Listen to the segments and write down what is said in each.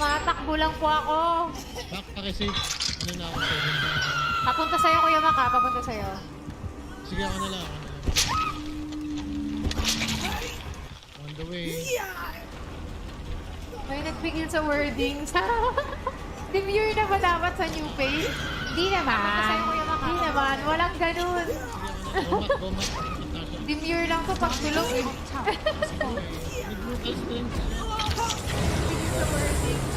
Tumatakbo lang po ako. Back pa-receive. Ano na ako sa'yo? Papunta sa'yo, Kuya Maka. Papunta sa'yo. Sige, ako na lang. On the way. May nagpigil sa wordings. Demure na ba dapat sa new page? Di naman. Di naman. Walang ganun. Gomat. Demure lang to pag tulog eh. Brutal strength. Sa wordings.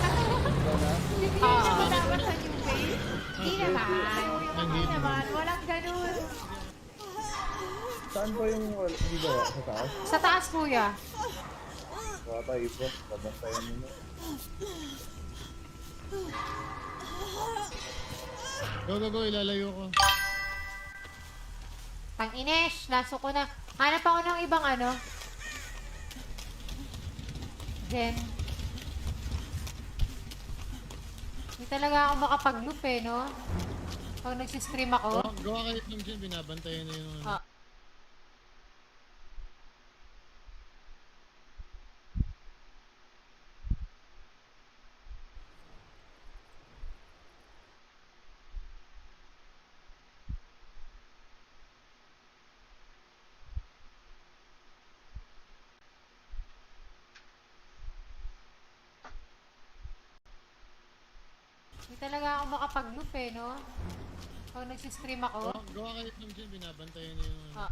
Demure na ba dapat sa new page? Di naman. Di naman. Walang ganun. Saan ba yung hindi ba? Sa taas? Sa taas, Kuya. Bata ipot. Babantayan mo na. Go. Ilalayo ko. Pang Ines, laso ko na. Hanap ako ng ibang ano. Then, hindi talaga ako makapag-loop eh, no? Pag nagsistream ako. Gawa kayo ng dyan, binabantayan na yung ano. Ah. Hindi talaga ako makapag-loop eh, no? Pag nagsistream ako. Gawa kayo ng dyan, binabantayan na yung ano. Ah.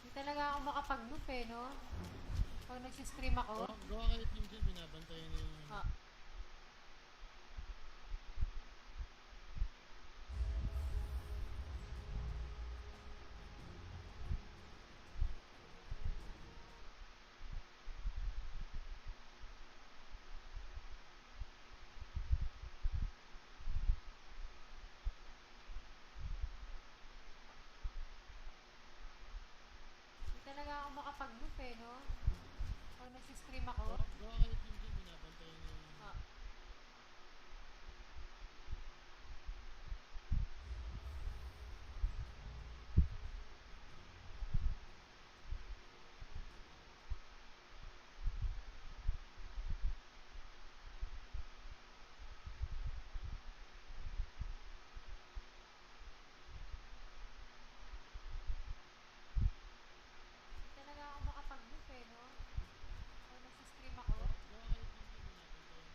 Hindi talaga ako makapag-loop eh, no? Pag nagsistream ako. Gawa kayo ng dyan, binabantayan na yung ano. Ah. Hindi talaga ako makapag-loop eh, no? Pag nagsistream ako. Gawa kayo ng dyan, binabantayan na yung ano. Ah. Hindi talaga ako makapag-loop eh, no? Pag nagsistream ako. Gawa kayo ng dyan, binabantayan na yung ano.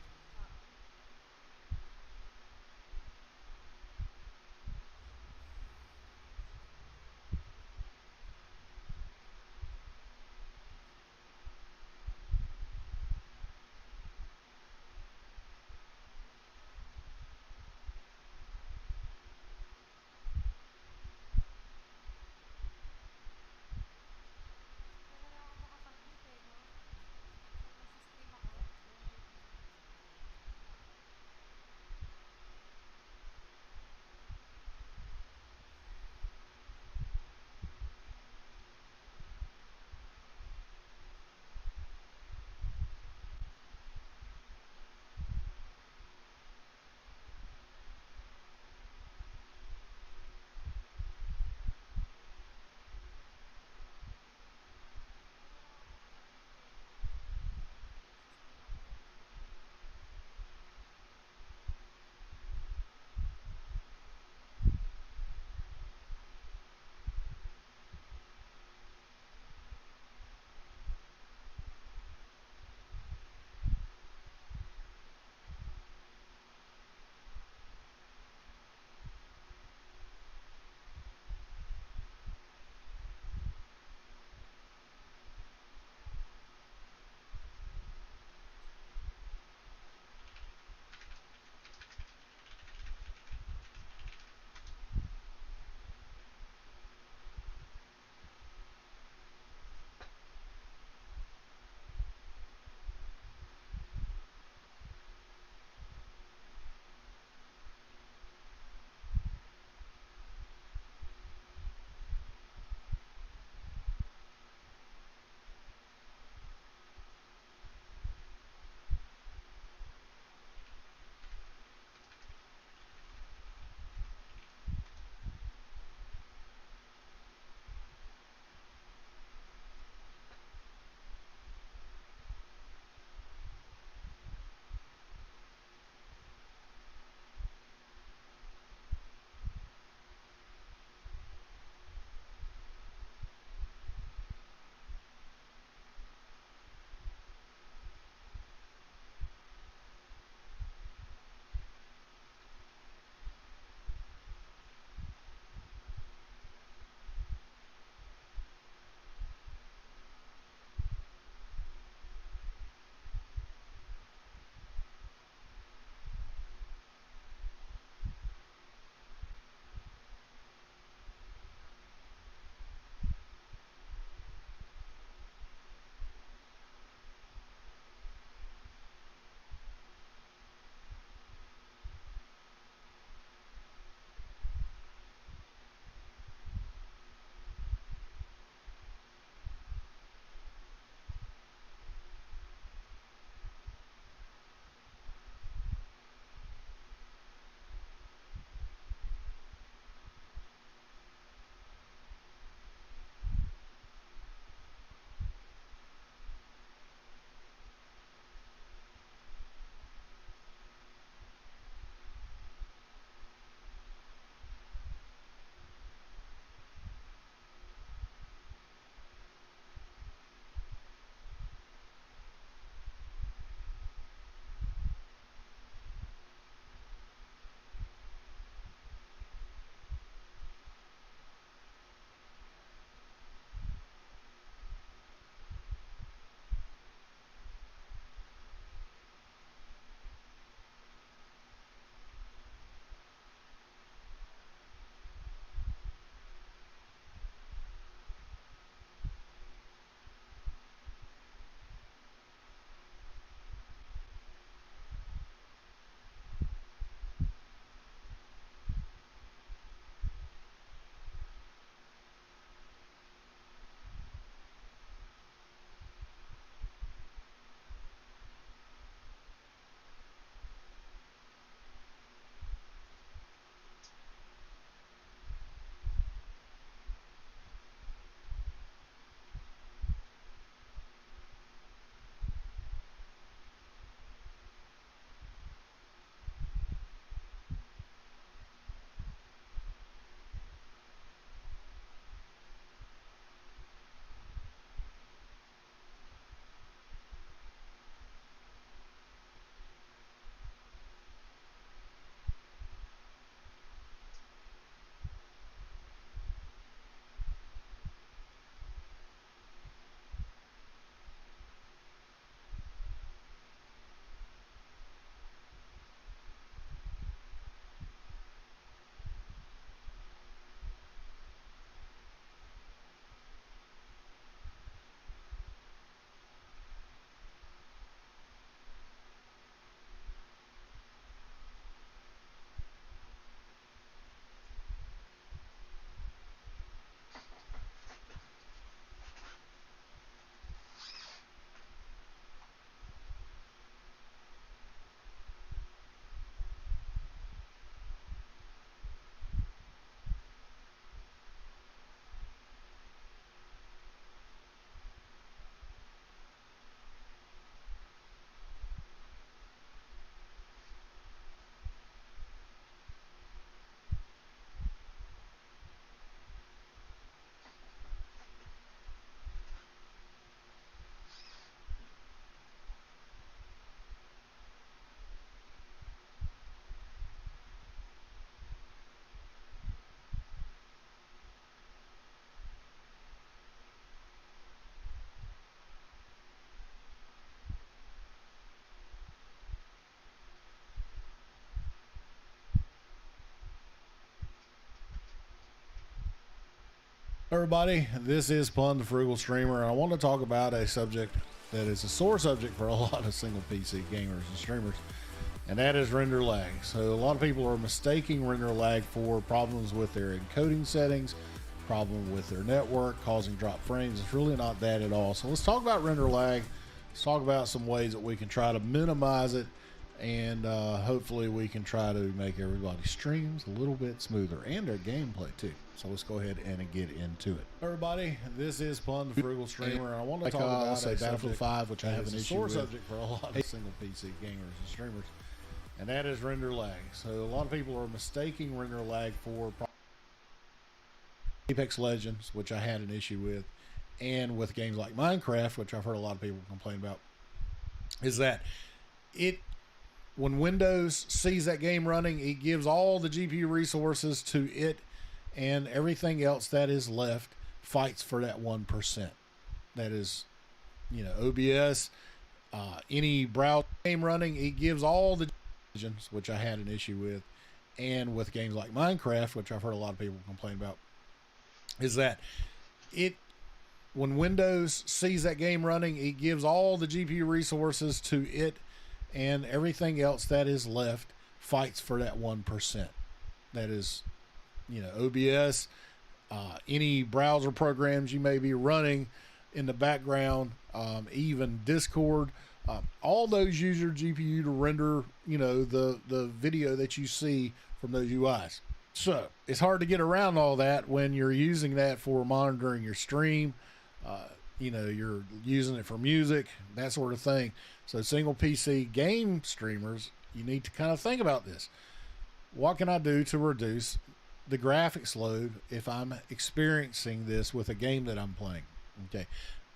Everybody, this is Pun the Frugal Streamer, and I want to talk about a subject that is a sore subject for a lot of single PC gamers and streamers, and that is render lag. So a lot of people are mistaking render lag for problems with their encoding settings, problem with their network causing drop frames. It's really not that at all. So let's talk about render lag. Let's talk about some ways that we can try to minimize it, and hopefully we can try to make everybody's streams a little bit smoother and their gameplay too. So let's go ahead and get into it. Everybody, this is Pun the Frugal Streamer, and I want to talk about Battlefield 5, which I have an issue with. Subject for a lot of single PC gamers and streamers, and that is render lag. So a lot of people are mistaking render lag for Apex Legends, which I had an issue with, and with games like Minecraft, which I've heard a lot of people complain about, is that when Windows sees that game running, it gives all the GPU resources to it, and everything else that is left fights for that 1%. That is, OBS, any browser game running, it gives all the Legends, which I had an issue with, and with games like Minecraft, which I've heard a lot of people complain about, is that when Windows sees that game running, it gives all the GPU resources to it, and everything else that is left fights for that 1%. That is, OBS, any browser programs you may be running in the background, even Discord, all those use your GPU to render, the video that you see from those UIs. So it's hard to get around all that when you're using that for monitoring your stream. You're using it for music, that sort of thing. So single PC game streamers, you need to kind of think about this. What can I do to reduce the graphics load if I'm experiencing this with a game that I'm playing? Okay,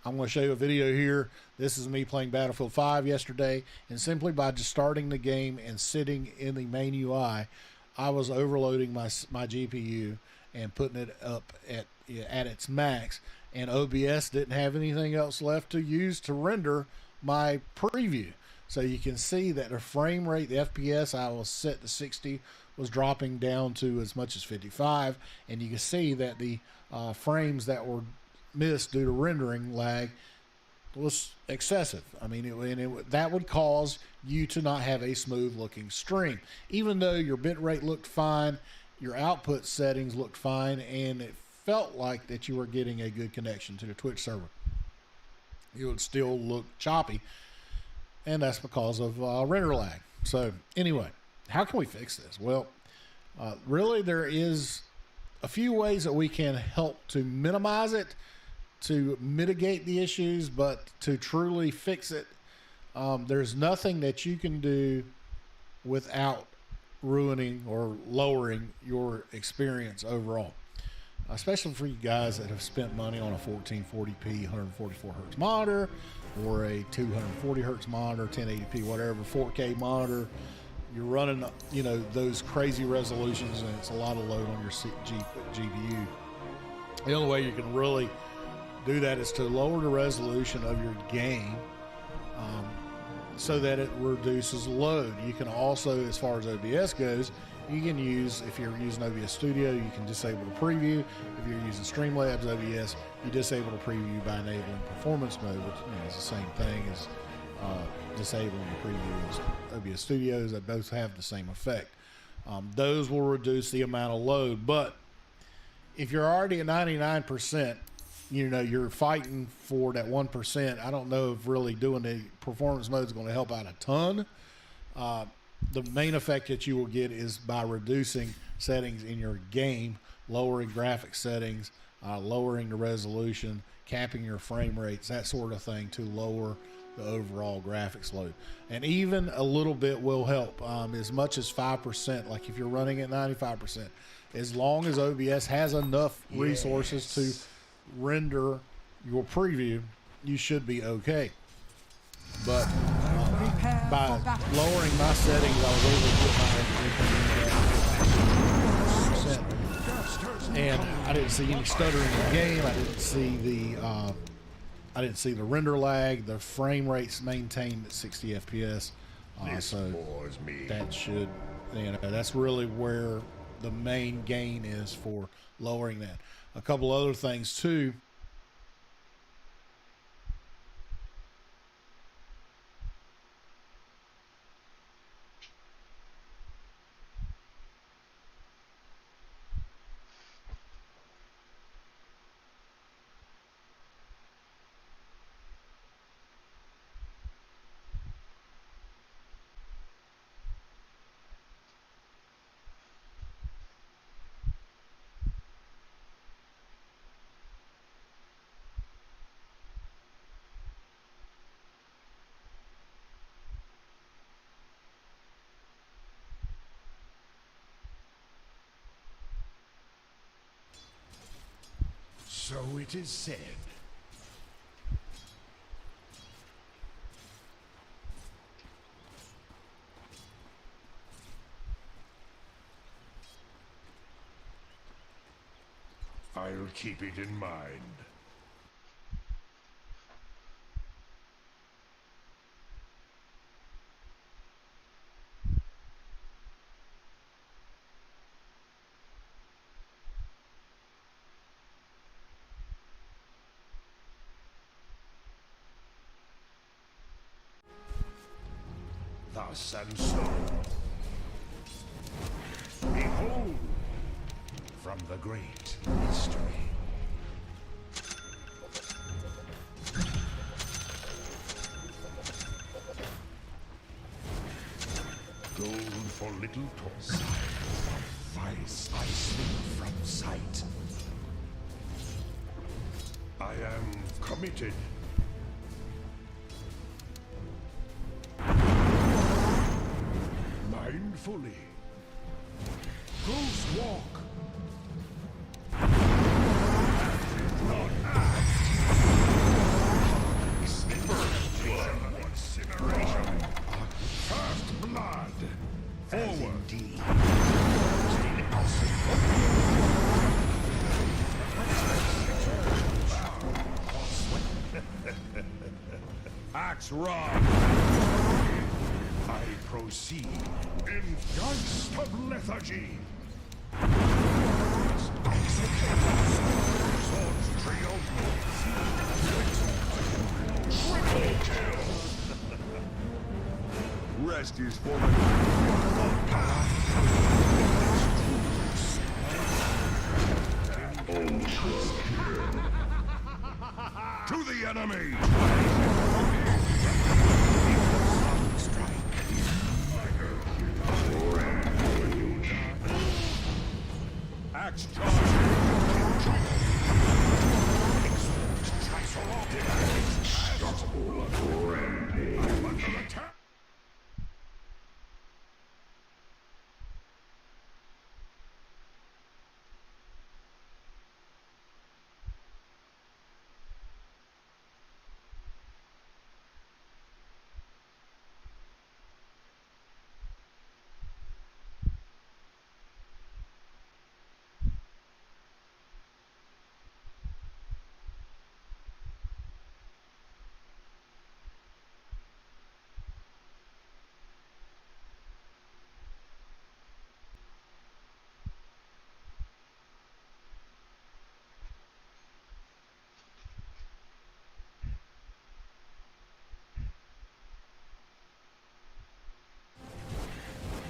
I'm going to show you a video here. This is me playing Battlefield 5 yesterday, and simply by just starting the game and sitting in the main UI, I was overloading my GPU and putting it up at its max, and OBS didn't have anything else left to use to render my preview. So you can see that the frame rate, the FPS I was set to 60, was dropping down to as much as 55, and you can see that the frames that were missed due to rendering lag was excessive. I mean, that would cause you to not have a smooth looking stream, even though your bitrate looked fine, your output settings looked fine, and it felt like that you were getting a good connection to the Twitch server. It would still look choppy, and that's because of render lag. So anyway, how can we fix this? Well, really there is a few ways that we can help to minimize it, to mitigate the issues, but to truly fix it, there's nothing that you can do without ruining or lowering your experience overall. Especially for you guys that have spent money on a 1440p 144 hertz monitor, or a 240 hertz monitor, 1080p, whatever, 4K monitor. You're running, those crazy resolutions, and it's a lot of load on your GPU. The only way you can really do that is to lower the resolution of your game, so that it reduces load. You can also, as far as OBS goes, you can use, if you're using OBS Studio, you can disable the preview. If you're using Streamlabs OBS, you disable the preview by enabling performance mode, which is the same thing as disabling the preview as OBS Studios. That both have the same effect. Those will reduce the amount of load, but if you're already at 99%, you're fighting for that 1%. I don't know if really doing the performance mode is going to help out a ton. The main effect that you will get is by reducing settings in your game, lowering graphic settings, lowering the resolution, capping your frame rates, that sort of thing, to lower the overall graphics load. And even a little bit will help, as much as 5%. Like if you're running at 95%, as long as OBS has enough resources to render your preview, you should be okay. But by lowering my settings, I was able to get my and I didn't see any stuttering in the game. I didn't see the render lag. The frame rates maintained at 60 FPS. So that should, that's really where the main gain is for lowering that. a couple other things too. So it is said. I'll keep it in mind. Thus and so. Behold, from the great mystery. Gold for little toys. Vice I slip from sight. I am committed. Mindfully. Ghost walk. Not act. Incineration. First blood. Forward. Indeed. Axe rod. I proceed in geist of lethargy. Swords trio. Rest is for to the enemy. Axe charge. I'm under attack.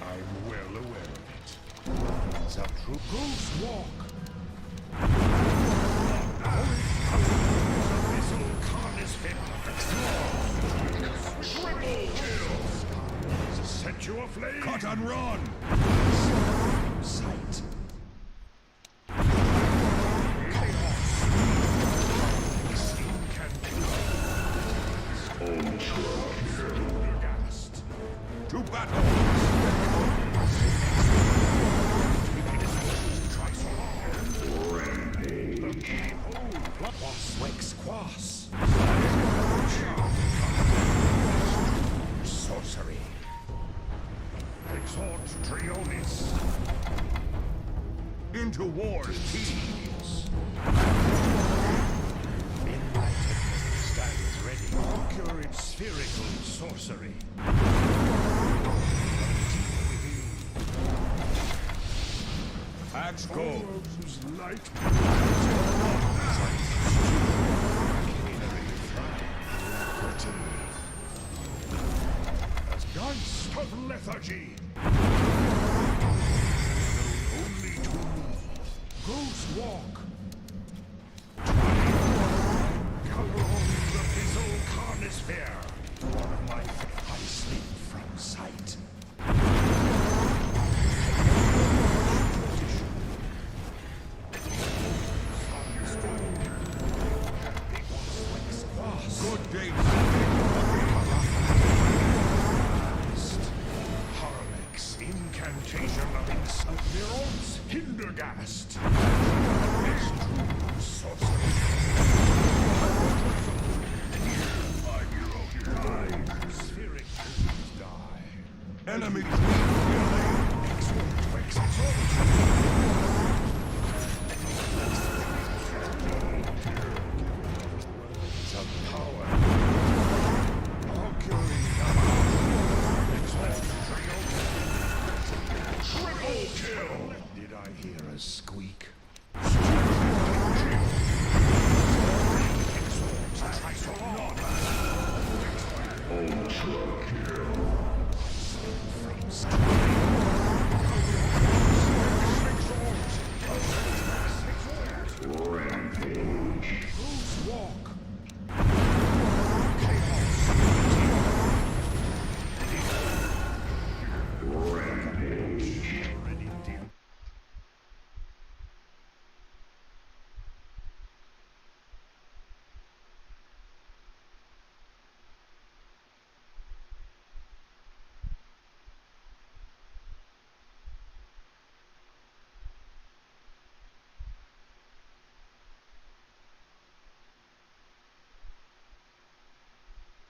I'm well aware of it. Some true ghost walk. Missile Khan is hit. Triple kills. Set you aflame. Cut and run. Sight. To battle! Sorcery. Exhort Trionis. Into war's teams. Enlightenment stands ready. Accurate spherical sorcery. Axe goes light. technology.